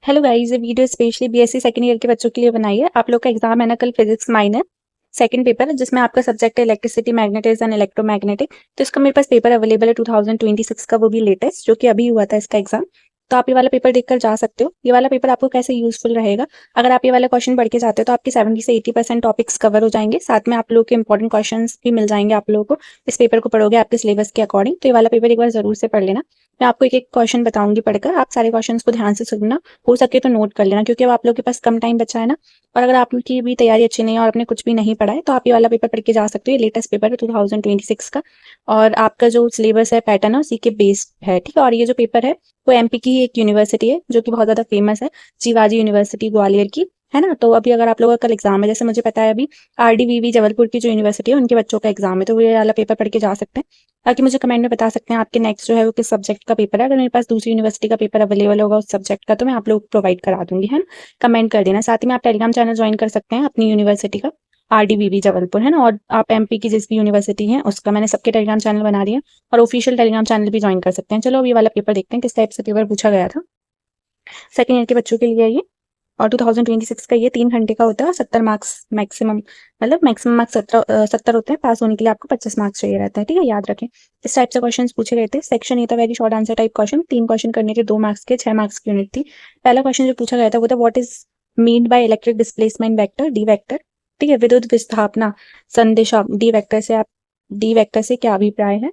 Hello guys, ये video specially BSc second year के बच्चों के लिए बनाई है। आप लोग का एग्जाम है ना कल, फिजिक्स माइनर सेकंड पेपर है, जिसमें आपका सब्जेक्ट है इलेक्ट्रिसिटी, मैग्नेटिज्म एंड इलेक्ट्रोमैग्नेटिक। तो इसका मेरे पास पेपर अवेलेबल है 2026 का, वो भी लेटेस्ट, जो कि अभी हुआ था इसका एग्जाम। तो आप ये वाला पेपर देखकर जा सकते हो। ये वाला पेपर आपको कैसे यूजफुल रहेगा, अगर आप ये वाला क्वेश्चन पढ़ के जाते हो तो आपके 70 से 80% टॉपिक्स कवर हो जाएंगे। साथ में आप लोग के इंपॉर्टेंट क्वेश्चन भी मिल जाएंगे आप लोगों को। इस पेपर को पढ़ोगे आपके सिलेबस के अकॉर्डिंग, तो ये वाला पेपर एक बार जरूर से पढ़ लेना। मैं आपको एक एक क्वेश्चन बताऊंगी पढ़कर, आप सारे क्वेश्चन को ध्यान से सुनना, हो सके तो नोट कर लेना, क्योंकि अब आप लोग के पास कम टाइम बचा है ना। और अगर आपकी भी तैयारी अच्छी नहीं है और आपने कुछ भी नहीं पढ़ा है, तो आप ये वाला पेपर पढ़ के जा सकते हो। ये लेटेस्ट पेपर है 2026 का, और आपका जो सिलेबस है, पैटर्न है, उसी के बेस्ड है। ठीक है। और ये जो पेपर है वो एमपी की ही एक यूनिवर्सिटी है जो कि बहुत ज्यादा फेमस है, जीवाजी यूनिवर्सिटी ग्वालियर की, है ना। तो अभी अगर आप लोगों का कल एग्जाम है, जैसे मुझे पता है अभी आरडीवीवी जबलपुर की जो यूनिवर्सिटी है उनके बच्चों का एग्जाम है, तो वो ये वाला पेपर पढ़ के जा सकते हैं। ताकि मुझे कमेंट में बता सकते हैं आपके नेक्स्ट जो है वो किस सब्जेक्ट का पेपर है। अगर मेरे पास दूसरी यूनिवर्सिटी का पेपर अवेलेबल होगा उस सब्जेक्ट का, तो मैं आप लोग को प्रोवाइड करा दूंगी, है ना। कमेंट कर देना। साथ ही में आप टेलीग्राम चैनल ज्वाइन कर सकते हैं अपनी यूनिवर्सिटी का, आरडीवीवी जबलपुर, है ना। और आप एमपी की जिस भी यूनिवर्सिटी है उसका, मैंने सबके टेलीग्राम चैनल बना दिया, और ऑफिशियल टेलीग्राम चैनल भी ज्वाइन कर सकते हैं। चलो, अब ये वाला पेपर देखते हैं किस टाइप से पेपर पूछा गया था। सेकेंड ईयर के बच्चों के लिए ये, और 2026 का ये 3 घंटे का होता है, 70 मार्क्स मैक्सिमम, मतलब मैक्सिमम मार्क्स 70 होते हैं। पास होने के लिए आपको 25 मार्क्स चाहिए रहता है। ठीक है, याद रखें। इस टाइप से क्वेश्चन पूछे गए थे। सेक्शन ये था very short answer type question, 3 question करने के, 2 मार्क्स के, 6 मार्क्स की यूनिट थी। पहला क्वेश्चन जो पूछा गया था वो था what is mean by electric displacement vector, D vector. ठीक है, विद्युत विस्थापना संदेशा, डी वेक्टर से आप, डी वेक्टर से क्या अभिप्राय है।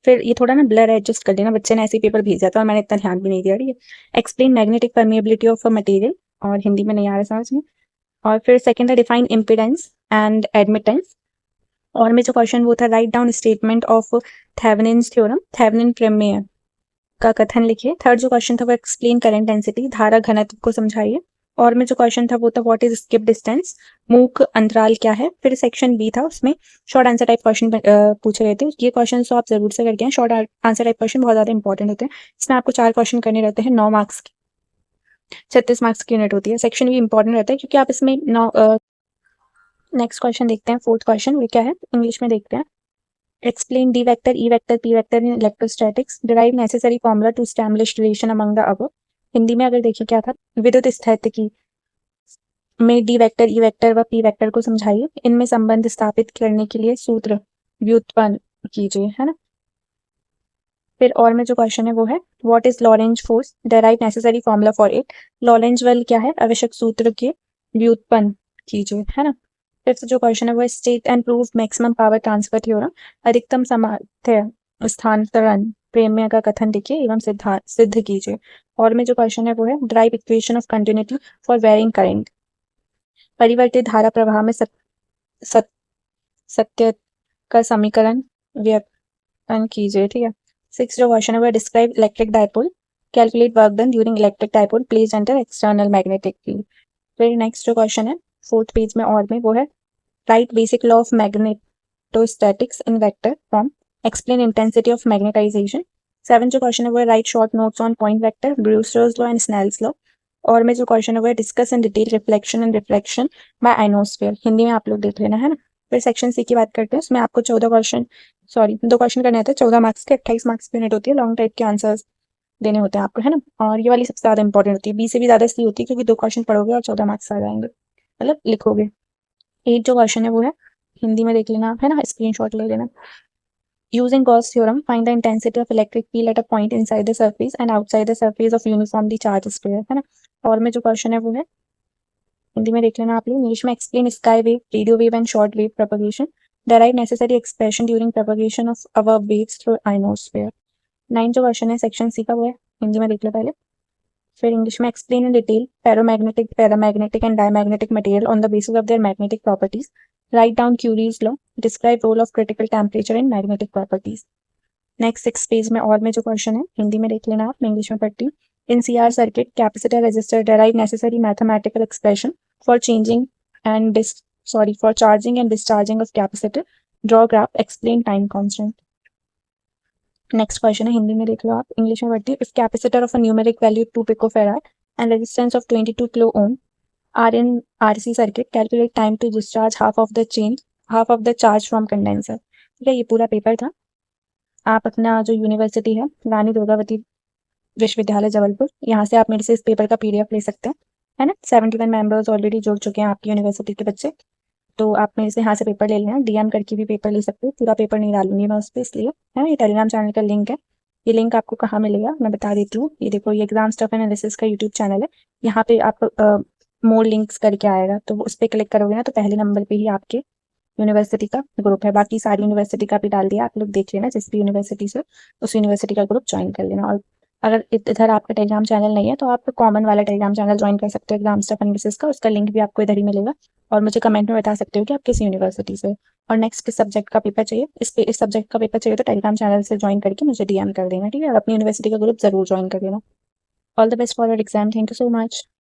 फिर ये थोड़ा ना ब्लर है, एडजस्ट कर देना, बच्चे ने ऐसे पेपर भेजा था और मैंने इतना ध्यान भी नहीं दिया। ठीक है। Explain magnetic permeability of a material, और हिंदी में नहीं आ रहा समझ में। और फिर सेकंड है डिफाइन इम्पिडेंस एंड एडमिटेंस, और में जो क्वेश्चन वो था write down statement of Thevenin's theorem, Thevenin प्रमेय का कथन लिखिए। थर्ड जो क्वेश्चन था वो एक्सप्लेन करंट डेंसिटी, धारा घनत्व को समझाइए। और में जो क्वेश्चन था वो था व्हाट इज स्किप डिस्टेंस, मूक अंतराल क्या है। फिर सेक्शन बी था, उसमें शॉर्ट आंसर टाइप क्वेश्चन पूछे गए थे। ये क्वेश्चन तो आप जरूर से करके हैं, शॉर्ट आंसर टाइप क्वेश्चन बहुत ज्यादा इंपॉर्टेंट होते हैं। इसमें आपको 4 क्वेश्चन करने रहते हैं, 9 मार्क्स की, 36 मार्क्स की यूनिट होती है। सेक्शन भी इंपॉर्टेंट रहता है क्योंकि आप इसमें 9। नेक्स्ट क्वेश्चन देखते हैं, फोर्थ क्वेश्चन, ये क्या है इंग्लिश में देखते हैं। Explain D vector, E vector, P vector in electrostatics, derive necessary formula to establish relation among the above. Hindi में अगर देखिए क्या था, विद्युत स्थैतिकी में डी वेक्टर, ई वेक्टर व पी वेक्टर को समझाइए, इनमें संबंध स्थापित करने के लिए सूत्र व्युत्पन्न कीजिए, है ना। फिर और में जो क्वेश्चन है वो है what is Lorentz force, derive necessary formula for it. Lorentz बल क्या है, आवश्यक सूत्र के व्युत्पन्न कीजिए, है ना। फिर जो क्वेश्चन है वो है state and prove maximum power transfer theorem, अधिकतम सामर्थ्य स्थानांतरण प्रमेय का कथन लिखिए एवं सिद्ध कीजिए। और में जो क्वेश्चन है वो है drive equation of continuity for varying current, परिवर्तित धारा प्रवाह में सत, सत्य का समीकरण व्यक्त कीजिए। ठीक है। 6 जो क्वेश्चन है वो describe electric dipole, calculate work done during electric dipole placed under external magnetic field. फिर नेक्स्ट जो क्वेश्चन है फोर्थ पेज में और में वो है write basic law of magnetostatics in vector form, explain intensity of magnetization. 7 जो क्वेश्चन है वो है write short notes on Poynting vector, Brewster's law and Snell's law. और में जो क्वेश्चन है वो है discuss in detail reflection and refraction by ionosphere, Hindi में आप लोग देख लेना, है ना। फिर सेक्शन सी की बात करते हैं, उसमें आपको 14 क्वेश्चन, सॉरी 2 क्वेश्चन करने होते हैं, 14 मार्क्स के, 28 मार्क्स की यूनिट होती है, लॉन्ग टाइप के आंसर्स देने होते हैं आपको, है ना। और ये वाली सबसे ज्यादा इंपॉर्टेंट होती है, 20 से भी ज्यादा इसलिए होती है क्योंकि 2 क्वेश्चन पढ़ोगे और 14 मार्क्स आ जाएंगे, मतलब लिखोगे। 8 जो क्वेश्चन है वो है हिंदी में देख लेना, है ना, स्क्रीनशॉट ले लेना। Using Gauss theorem, find the intensity of electric field at a point inside the surface and outside the surface of uniformly charged sphere, है ना। और में जो क्वेश्चन है वो है हिंदी में देख लेना आप लोग। इंग्लिश में explain sky wave, radio wave and short wave propagation, derive necessary expression during propagation of our waves through ionosphere। 9 जो क्वेश्चन है सेक्शन सी का वो है, हिंदी में देख लो पहले। फिर इंग्लिश में explain in detail paramagnetic, paramagnetic and diamagnetic material on the basis of their magnetic properties, write down Curie's law, describe role of critical temperature in magnetic properties. Next 6 page में और में जो क्वेश्चन है हिंदी में देख लेना आप, मैं इंग्लिश में पढ़ती हूँ। In CR circuit capacitor resistor derive necessary mathematical expression for changing and for charging and discharging of capacitor, draw graph, explain time constant. Next question है हिंदी में देख लो आप, इंग्लिश में पढ़ती हूँ। If capacitor of a numeric value 2 picofarad and resistance of 22 kilo ohm are in RC circuit, calculate time to discharge half of the charge from condenser. ठीक है, ये पूरा पेपर था। आप अपना जो यूनिवर्सिटी है रानी दुर्गावती विश्वविद्यालय जबलपुर। यहाँ से आप मेरे से इस पेपर का PDF ले सकते हैं, है ना। 71 मेंबर्स ऑलरेडी जुड़ चुके हैं आपकी यूनिवर्सिटी के बच्चे, तो आप मेरे से यहाँ से पेपर ले लेना। DM करके भी पेपर ले सकते हो, पूरा पेपर नहीं डालूंगी मैं उस पर, इसलिए, है ना। ये टेलीग्राम चैनल का लिंक है। ये लिंक आपको कहाँ मिलेगा मैं बता देती हूँ। ये देखो, ये एग्जाम स्टफ एनालिसिस का यूट्यूब चैनल है। यहाँ पे आप मोर लिंक्स करके आएगा, तो उस पर क्लिक करोगे ना, तो पहले नंबर पे ही आपके यूनिवर्सिटी का ग्रुप है। बाकी सारी यूनिवर्सिटी का भी डाल दिया, आप लोग देख लेना। जिस भी यूनिवर्सिटी से, उस यूनिवर्सिटी का ग्रुप ज्वाइन कर लेना। और अगर इधर आपका टेलीग्राम चैनल नहीं है, तो आप कॉमन वाला टेलीग्राम चैनल ज्वाइन कर सकते हो एग्जाम स्टफ एनालिसिस का। उसका लिंक भी आपको इधर ही मिलेगा। और मुझे कमेंट में बता सकते हो कि आप किस यूनिवर्सिटी से, और नेक्स्ट किस सब्जेक्ट का पेपर चाहिए। इस सब्जेक्ट का पेपर चाहिए तो टेलीग्राम चैनल से ज्वाइन करके मुझे DM कर देना, ठीक है। और अपनी यूनिवर्सिटी का ग्रुप जरूर ज्वाइन कर लेना। All the best for your exam. Thank you so much.